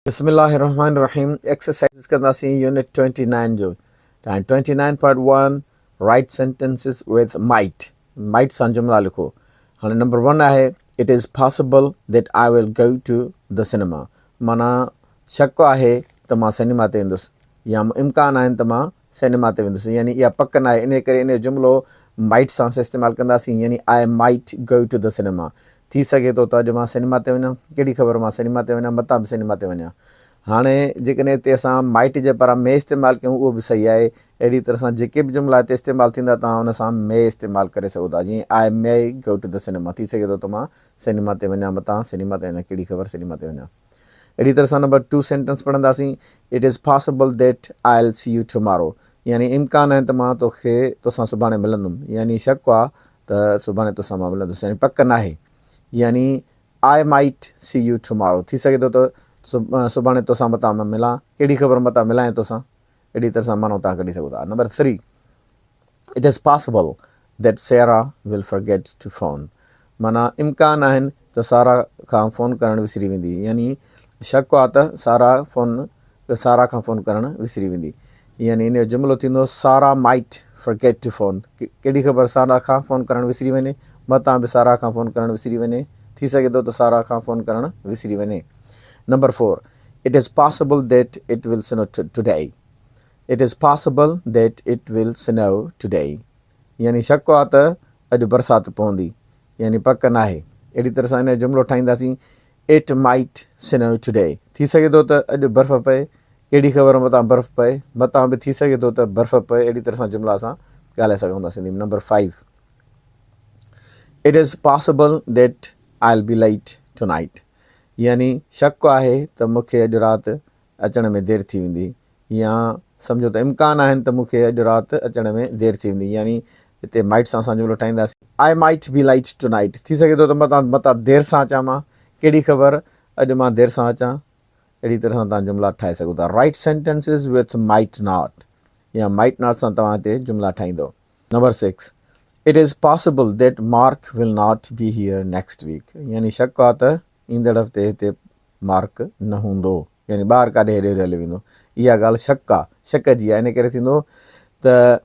Bismillahirrahmanirrahim. Exercises कंदासीं unit 29 जो. And 29.1 write sentences with might. Might सां जुमला लिखो. हाणे नंबर 1 आहे it is possible that I will go to the cinema. माना शक आहे त मां सिनेमा ते वेंदुसि या इम्कान आहिनि त मां सिनेमा ते वेंदुसि यानी इहा पक न आहे इन करे इन जुमिलो माइट सां इस्तेमालु कंदासीं यानी I might go to the cinema. थी सघे थो त अॼु मां सिनेमा ते वञा, कहिड़ी ख़बर मां सिनेमा ते वञा, मतां बि सिनेमा ते वञा. हाणे जेकॾहिं हिते असां माइट जे पारां में इस्तेमालु कयूं उहो बि सही आहे. अहिड़ी तरह सां जेके बि जुमिला हिते इस्तेमालु थींदा तव्हां हुन सां में इस्तेमालु करे सघो था. जीअं आई मे गो टू द सिनेमा, थी सघे थो त मां सिनेमा ते वञा, मतां सिनेमा ते वञा, कहिड़ी ख़बर सिनेमा ते वञा. अहिड़ी तरह सां नंबर 2 सेंटेंस पढ़ंदासीं. It is possible that I will see U tomorrow. यानी इम्कान आहे त मां तोसां सुभाणे मिलंदुमि, यानी शक आहे त सुभाणे तोसां मां मिलंदुसि, यानी पक न आहे. यानी I might see U tomorrow, थी सघे थो त सुभाणे तोसां मतां मां मिलां, कहिड़ी ख़बर मतां मिलां तोसां. अहिड़ी तरह सां मानो तव्हां कढी सघो था. Number 3 it is possible that सारा विल फॉरगेट टू फोन. माना इम्कान आहिनि त सारा खां फ़ोन करणु विसरी वेंदी, यानी शक आहे त सारा खां फ़ोन करणु विसरी वेंदी. यानी इन जो जुमिलो थींदो सारा माइट फॉरगेट टू फोन. कहिड़ी ख़बर सारा खां फ़ोन करणु विसरी वञे, मतां बि सारा खां फ़ोन करणु विसरी वञे, थी सघे थो त सारा खां फ़ोन करणु विसरी वञे. Number 4 it is possible that it will snow today. It is possible that it will snow today. यानी शक आहे त अॼु बरसाति पवंदी, यानी पक न आहे. अहिड़ी तरह सां इन जो जुमिलो ठाहींदासीं. इट माइट स्नो टुडे, थी सघे थो त अॼु बर्फ़ पए, कहिड़ी ख़बर मतां बर्फ़ पए, मतां बि थी सघे थो त बर्फ़ पए. अहिड़ी तरह सां जुमिला असां ॻाल्हाए सघूं था सिंधी में. Number 5 it is possible that I will be late tonight. यानी शक आहे त मूंखे अॼु राति अचण में देरि थी वेंदी, या सम्झो त इम्कान आहिनि त मूंखे अॼु राति अचण में देरि थी वेंदी. यानी हिते माइट सां असां जुमिलो ठाहींदासीं. I might be late tonight, थी सघे थो त मतां देरि सां अचां मां, कहिड़ी ख़बर अॼु मां देरि सां अचां. अहिड़ी तरह सां तव्हां जुमिला ठाहे सघो था. Write sentences with might not, या माइट नॉट सां तव्हां हिते जुमिला ठाहींदो. Number 6 it is possible that Mark will not be here next week. यानी शक आहे त ईंदड़ हफ़्ते हिते मार्क न हूंदो, यानी ॿाहिरि काॾे हेॾे हली वेंदो. इहा ॻाल्हि शक आहे, शक जी आहे. इन करे थींदो त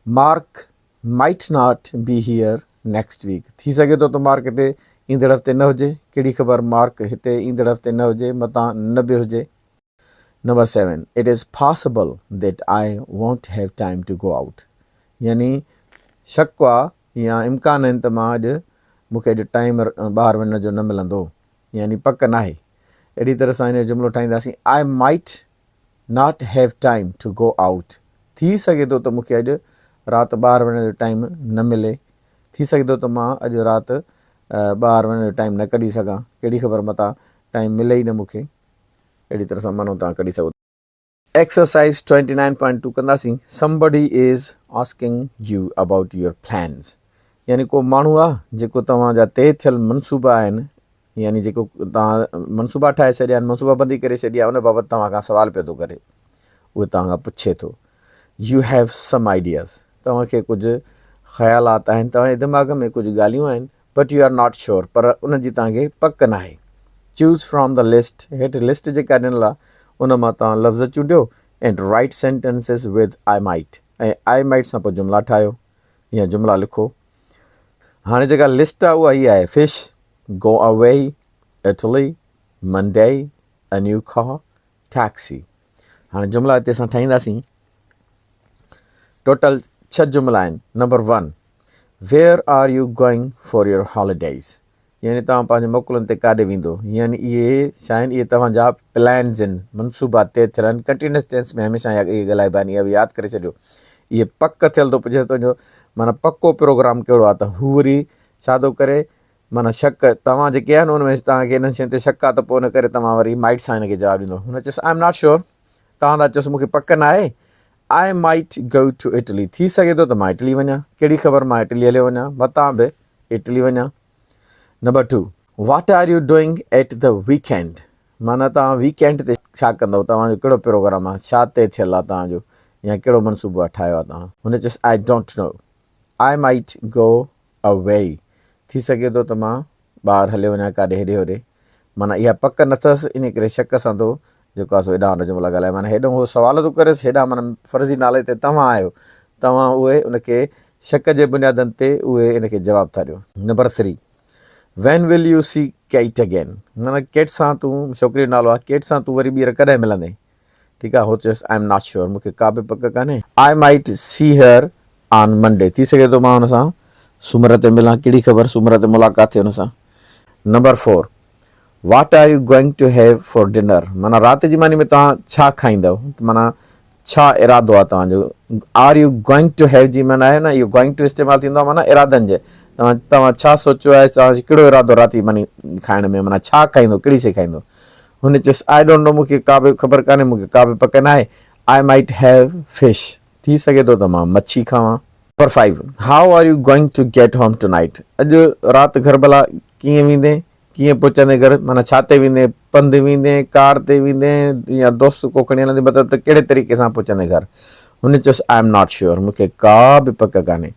Mark might not be here next week. थी सघे थो त मार्क हिते ईंदड़ हफ़्ते न हुजे, कहिड़ी ख़बर मार्क हिते ईंदड़ हफ़्ते न हुजे, मतां न बि हुजे. Number 7 it is possible that I won't have time to go out. यानी शक आहे या इम्कान आहिनि त मां मूंखे अॼु टाइम ॿाहिरि वञण जो न मिलंदो, यानी पक न आहे. अहिड़ी तरह सां इन जो जुमिलो ठाहींदासीं. I might not have time to go out. थी सघे थो त मूंखे अॼु राति ॿाहिरि वञण जो टाइम न मिले, थी सघे थो त मां अॼु राति ॿाहिरि वञण जो टाइम न कढी सघां, कहिड़ी ख़बर मतां टाइम मिले ई न मूंखे. अहिड़ी तरह सां मानो तव्हां कढी सघो. एक्सरसाइज़ 29.2 कंदासीं. Somebody is asking U about your plans. यानी को माण्हू आहे जेको तव्हांजा तइ थियल मनसूबा आहिनि, यानी जेको तव्हां मनसूबा ठाहे छॾिया आहिनि, मनसूबाबंदी करे छॾी आहे, उन बाबति तव्हां खां सवाल पियो थो करे, उहो तव्हां खां पुछे थो. U have some ideas. तव्हांखे कुझु ख़्यालात आहिनि, तव्हांजे दिमाग़ में कुझु ॻाल्हियूं आहिनि, but you are not sure, पर उनजी तव्हांखे पक न आहे. Choose from the list. हेठि लिस्ट जेका ॾिनल आहे उन मां तव्हां लफ़्ज़ चूंडियो and write sentences with I might. ऐं आई माइट सां पोइ जुमिला ठाहियो या जुमिला लिखो. हाणे जेका लिस्ट आहे उहा हीअ आहे. Fish, go away, Italy, Monday, a new car, taxi. हाणे जुमिला हिते असां ठाहींदासीं. टोटल 6 जुमिला आहिनि. Number 1 where are you going for your holidays. यानी तव्हां पंहिंजे मोकलुनि ते काॾे वेंदो, यानी इहे छा आहिनि, इहे तव्हांजा प्लान्स आहिनि, मनसूबा तइ थियल आहिनि. कंटिन्यूअस टेंस में हमेशह इहे ॻाल्हाइबा आहिनि, इहा बि यादि करे छॾियो. इहे पक थियल थो पुछे तुंहिंजो माना पको प्रोग्राम कहिड़ो आहे, त हू वरी छा थो करे, माना शक तव्हां जेके आहिनि उन में तव्हांखे इन्हनि शयुनि ते शक आहे, त पोइ इन करे तव्हां वरी माइट सां हिनखे जवाबु ॾींदो. हुन चयोसि आई एम नॉट श्योर. तव्हां था चयोसि मूंखे पक न आहे. I might go to Italy. थी सघे थो त मां इटली वञा, कहिड़ी ख़बर मां इटली हलियो वञा, मतां बि इटली वञा. Number 2 what are you doing at the weekend. माना तव्हां वीकेंड ते छा कंदव, तव्हांजो कहिड़ो प्रोग्राम आहे, छा तइ थियल आहे तव्हांजो, या कहिड़ो मनसूबो आहे ठाहियो आहे तव्हां. हुन चयोसि I don't know. I might go away. थी सघे थो त मां ॿाहिरि हलियो वञा काॾे हेॾे होॾे, माना इहा पक न अथसि, इन करे शक सां थो जेको आहे सो हेॾां हुन जुमिला ॻाल्हाए, माना हेॾो उहो सुवाल थो करेसि, हेॾां माना फ़र्ज़ी नाले ते तव्हां आहियो, तव्हां उहे उनखे शक जे बुनियादनि ते उहे इनखे जवाबु था ॾियो। Number 3, when will you see Kate again, माना केट सां तूं, छोकिरी जो नालो आहे, केट सां तूं वरी ॿीहर कॾहिं मिलंदे, ठीकु आहे। हो चयसि आई एम नॉट श्योर, मूंखे का बि पक कान्हे। I might see her on Monday, थी सघे थो मां हुन सां सूमर ते मिलां, कहिड़ी ख़बर सूमर ते मुलाक़ात थिए हुन सां। Number 4, what are you going to have for dinner, माना राति जी मानी में तव्हां छा खाईंदव, माना छा इरादो आहे तव्हांजो। Are you going to have जी माना आहे न, इहो गोइंग टू इस्तेमालु थींदो आहे माना इरादनि जे, तव्हां छा सोचियो आहे, तव्हांजो कहिड़ो इरादो राति मानी खाइण में, माना छा खाईंदो, कहिड़ी शइ खाईंदो। हुन चयुसि आई डोंट नो, मूंखे का बि ख़बर कान्हे, मूंखे का बि पक न आहे। आई माइट हैव फिश, थी सघे थो त मां मच्छी खावां। Number 5, how are you going to get home tonight, अॼु राति घर भला कीअं वेंदे, कीअं पहुचंदे घर, माना छा ते वेंदे, पंधु वेंदे, कार ते वेंदे, या दोस्त को खणी हलंदे, मतिलबु त कहिड़े तरीक़े सां पहुचंदे घर। हुन चयुसि आई एम नॉट श्योर, मूंखे का बि पक कान्हे।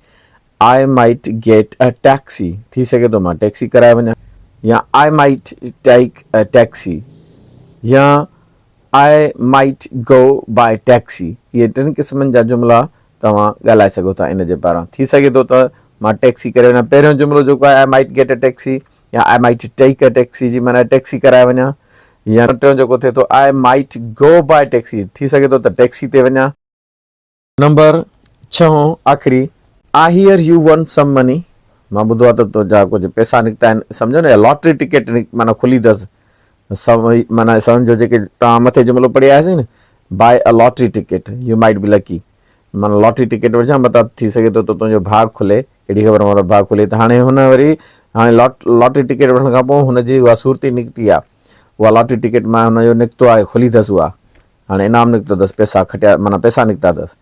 I might get a taxi, थी सघे थो मां टैक्सी कराए वञा, या I might take a taxi, या I might go by taxi. इहे 3 क़िस्मनि जा जुमिला तव्हां ॻाल्हाए सघो था इन जे पारां। थी सघे थो त मां टैक्सी करे वञा, पहिरियों जुमिलो जेको आहे I might get a taxi, या I might take a taxi जी माना टैक्सी कराए वञा, या टियों जेको थिए थो I might go by taxi, थी सघे थो त टैक्सी ते वञा। नंबर 6 आख़िरी, I hear U want some money, मां ॿुधो आहे त तुंहिंजा कुझु पैसा निकिता आहिनि, सम्झो न, लॉटरी टिकट माना खुली अथसि, माना सम्झो जेके तव्हां मथे जुमिलो पढ़ी आयासीं न, buy a lottery ticket you might be lucky, माना लॉटरी टिकट वठिजां, मतिलबु थी सघे थो त तुंहिंजो भाॻु खुले, कहिड़ी ख़बर मतिलबु भाॻु खुले। त हाणे हुन वरी हाणे लॉटरी टिकट वठण खां पोइ हुनजी उहा सूरती निकिती आहे, उहा लॉटरी टिकट मां हुनजो निकितो आहे, खुली अथसि उहा, हाणे इनाम निकितो अथसि, पैसा खटिया, माना पैसा निकिता अथसि।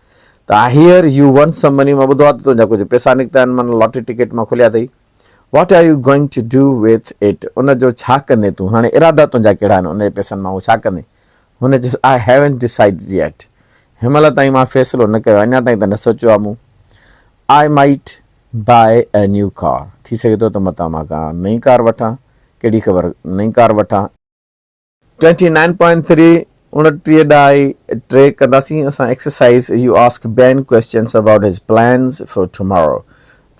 त I hear U want some money, मां ॿुधो आहे त तुंहिंजा कुझु पैसा निकिता आहिनि, माना लॉटरी टिकट मां खुलिया अथई। What are you going to do with it, उनजो छा कंदे तूं, हाणे इरादा तुंहिंजा कहिड़ा आहिनि उन जे पैसनि मां, उहो छा कंदे। हुन चयुसि आई हैवंट डिसाइडेड येट, हिनमहिल ताईं मां फ़ैसिलो न कयो, अञा ताईं त न सोचियो आहे मूं। I might by a new car, थी सघे थो त मतां मां का नई कार वठां, कहिड़ी ख़बर नई कार वठां। 29.3 29 कंदासीं असां exercise, U ask ban questions about हिज प्लान्स फॉर टुमारो,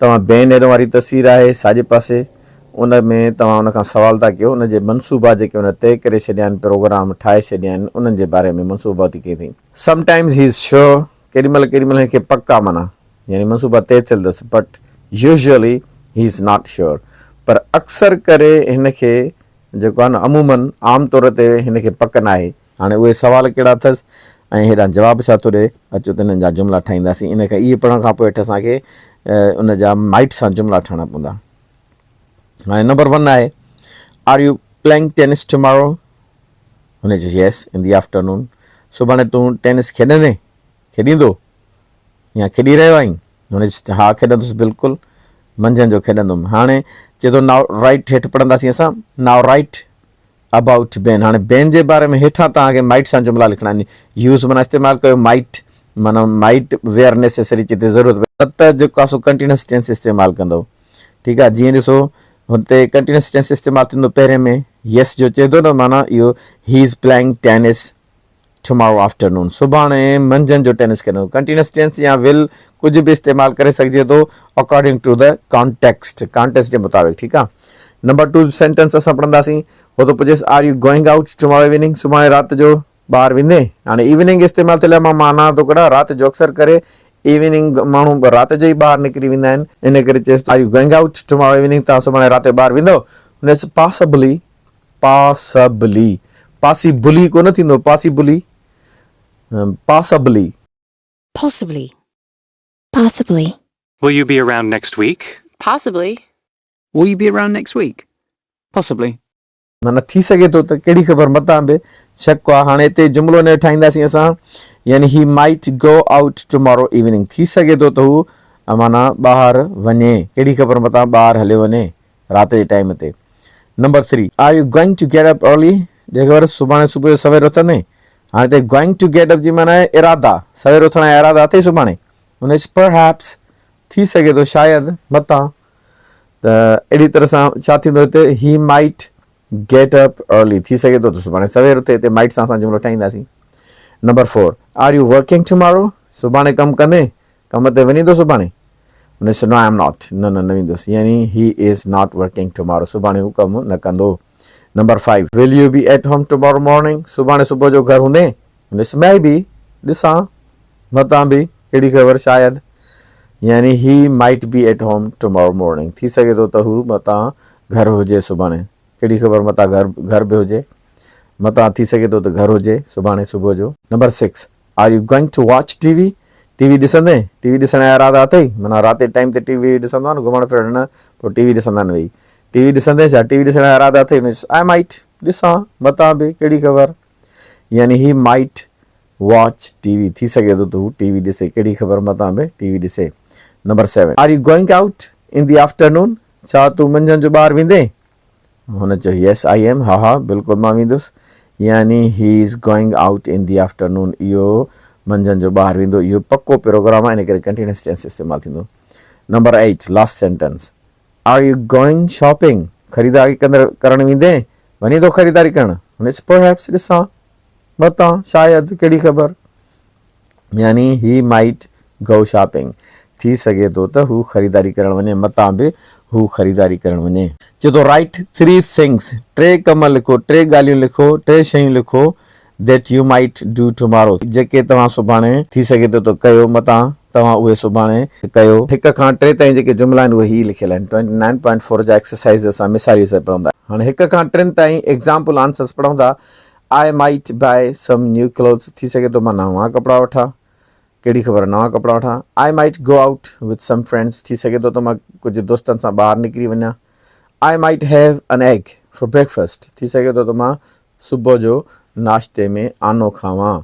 तव्हां बैन एरो वारी तस्वीर आहे साॼे पासे, उन में तव्हां उन खां सवाल था कयो, उन जे मनसूबा जेके उन तइ करे छॾिया आहिनि, प्रोग्राम ठाहे छॾिया आहिनि, उन्हनि जे बारे में मनसूबा थी कई अथई। समटाइम्स ही इज़ श्योर, केॾीमहिल हिनखे पक आहे, माना यानी मनसूबा तइ थियल अथसि, but usually he is not sure, पर अक्सर करे हिनखे जेको आहे न, अमूमन आम तौर ते हिनखे पक न आहे। हाणे उहे सवाल कहिड़ा अथसि ऐं हेॾां जवाब छा थो ॾिए, अचो त हिननि जा जुमिला ठाहींदासीं। इन खां इहे पढ़ण खां पोइ हेठि असांखे उन जा माइट सां जुमिला ठाहिणा पवंदा। हाणे नंबर 1 आहे, are you playing tennis tomorrow, हुन चयो येस इन दी आफ्टरनून, सुभाणे तूं टेनिस खेॾंदे, खेॾींदो या खेॾी रहियो आहीं, हुन चयो हा खेॾंदुसि बिल्कुलु, मंझंदि जो खेॾंदुमि। हाणे चए थो नाउ राइट, हेठि पढ़ंदासीं असां, नाउ राइट अबाउट बैन, हाणे बैन जे बारे में हेठां तव्हांखे माइट सां जुमिला लिखणा आहिनि, यूज़ माना इस्तेमालु कयो माइट, माना माइट वेयर नेसेसरी जिते ज़रूरत पए, न त जेको आहे सो कंटिन्यूअस टेंस इस्तेमालु कंदो, ठीकु आहे। जीअं ॾिसो हुते कंटिन्यूअस टेंस इस्तेमालु थींदो पहिरें में, येस जो चए थो न, माना इहो he is playing tennis tomorrow afternoon, सुभाणे मंझंदि जो टेनिस खेॾंदो। कंटिन्यूअस टेंस या विल कुझु बि इस्तेमालु करे सघिजे थो अकॉर्डिंग टू द कॉन्टेक्स्ट जे मुताबिक़, ठीकु आहे। नंबर 2 सेंटेंस असां पढ़ंदासीं, हो थो पुछेसि are you going out tomorrow evening, सुभाणे राति जो ॿाहिरि वेंदे। हाणे इवनिंग इस्तेमालु थियल आहे, मां माना थो कढां, राति जो अक्सर करे इवनिंग माण्हू राति जो ई ॿाहिरि निकिरी वेंदा आहिनि, इन करे चएसि are you going out tomorrow evening, तव्हां सुभाणे राति जो ॿाहिरि वेंदो। हुन पॉसिबली, पॉसिबली कोन थींदो, possibly, Possibly. Will you be around next week? Possibly. Will you be around next week? Possibly. माना थी सघे थो त, कहिड़ी ख़बर मतां बि शक आहे। हाणे हिते जुमिलो न ठाहींदासीं असां, यानी he might go out tomorrow evening, थी सघे थो त हू माना ॿाहिरि वञे, कहिड़ी ख़बर मतां ॿाहिरि हलियो वञे राति जे टाइम ते। Number 3, are you going to get up early, जेकर सुभाणे सुबुह जो सवेर उथंदे। हाणे हिते गोइंग टू गेट अप जी माना आहे इरादा, सवेर उथण जा इरादा अथई सुभाणे। हुन परहैप्स, थी सघे थो शायदि मतां, त अहिड़ी तरह सां छा थींदो हिते, he might get up early थी सघे थो त सुभाणे सवेर उथे हिते माइट सां असां जुमिलो ठाहींदासीं. Number 4 are you working tomorrow सुभाणे कमु कंदे कम ते वञी थो सुभाणे हुन नो आई एम नॉट न वेंदुसि यानी he is not working tomorrow सुभाणे हू कमु न कंदो. Number 5 will you be at home tomorrow morning सुभाणे सुबुह जो घर हूंदे हुन मे बी ॾिसां मतां बि कहिड़ी ख़बर शायदि यानी he might be at home tomorrow morning थी सघे थो त हू मतां घर हुजे सुभाणे कहिड़ी ख़बर मतां घर बि हुजे मतां थी सघे थो त घर हुजे सुभाणे सुबुह जो. Number 6 are you going to watch TV TV ॾिसंदे टीवी ॾिसण जा इरादा अथई माना राति जे टाइम ते टीवी ॾिसंदो आहे न घुमण फिरण न पोइ टीवी ॾिसंदा आहिनि वेही टीवी ॾिसंदे छा टीवी ॾिसण जा इरादा अथई मीन्स आई माइट ॾिसां मतां बि कहिड़ी ख़बर यानी ही माइट वॉच टीवी थी सघे थो त हू टीवी ॾिसे कहिड़ी ख़बर मतां बि टीवी ॾिसे. Number 7 are you going out in the afternoon छा तूं मंझंदि जो ॿाहिरि वेंदे हुन चयो यस आई एम हा बिल्कुलु मां वेंदुसि यानी he is going out in the afternoon इहो मंझंदि जो ॿाहिरि वेंदो इहो पको प्रोग्राम आहे इन करे कंटिन्यूअस टेंस इस्तेमालु थींदो. Number 8 last sentence are you going shopping ख़रीदारी करणु वेंदे वञी थो ख़रीदारी करणु हुन परहैप्स ॾिसां मतां शायदि कहिड़ी ख़बर यानी ही माइट गो शॉपिंग थी सघे थो त हू ख़रीदारी करणु वञे मतां बि हू ख़रीदारी करणु वञे. चए थो राइट 3 थिंग्स 3 कम लिखो 3 ॻाल्हियूं लिखो 3 शयूं लिखो दैट यू माइट डू टुमारो जेके तव्हां सुभाणे थी सघे थो त कयो मतां तव्हां उहे सुभाणे कयो. 1 खां 3 ताईं जेके जुमिला आहिनि उहे ही लिखियल आहिनि. 29.4 जा एक्सरसाइज़ असां मिसाली सां पढ़ंदा हाणे 1 खां 3 ताईं एग्ज़ाम्पल आंसर्स पढ़ंदा. I might by some new clothes थी सघे थो मां नवां कपिड़ा वठां कहिड़ी ख़बर नवां कपिड़ा वठां. I might go out with some friends थी सघे थो त मां कुझु दोस्तनि सां ॿाहिरि निकिरी वञा. I might have an egg for breakfast थी सघे थो त मां सुबुह जो नाश्ते में आनो खावां.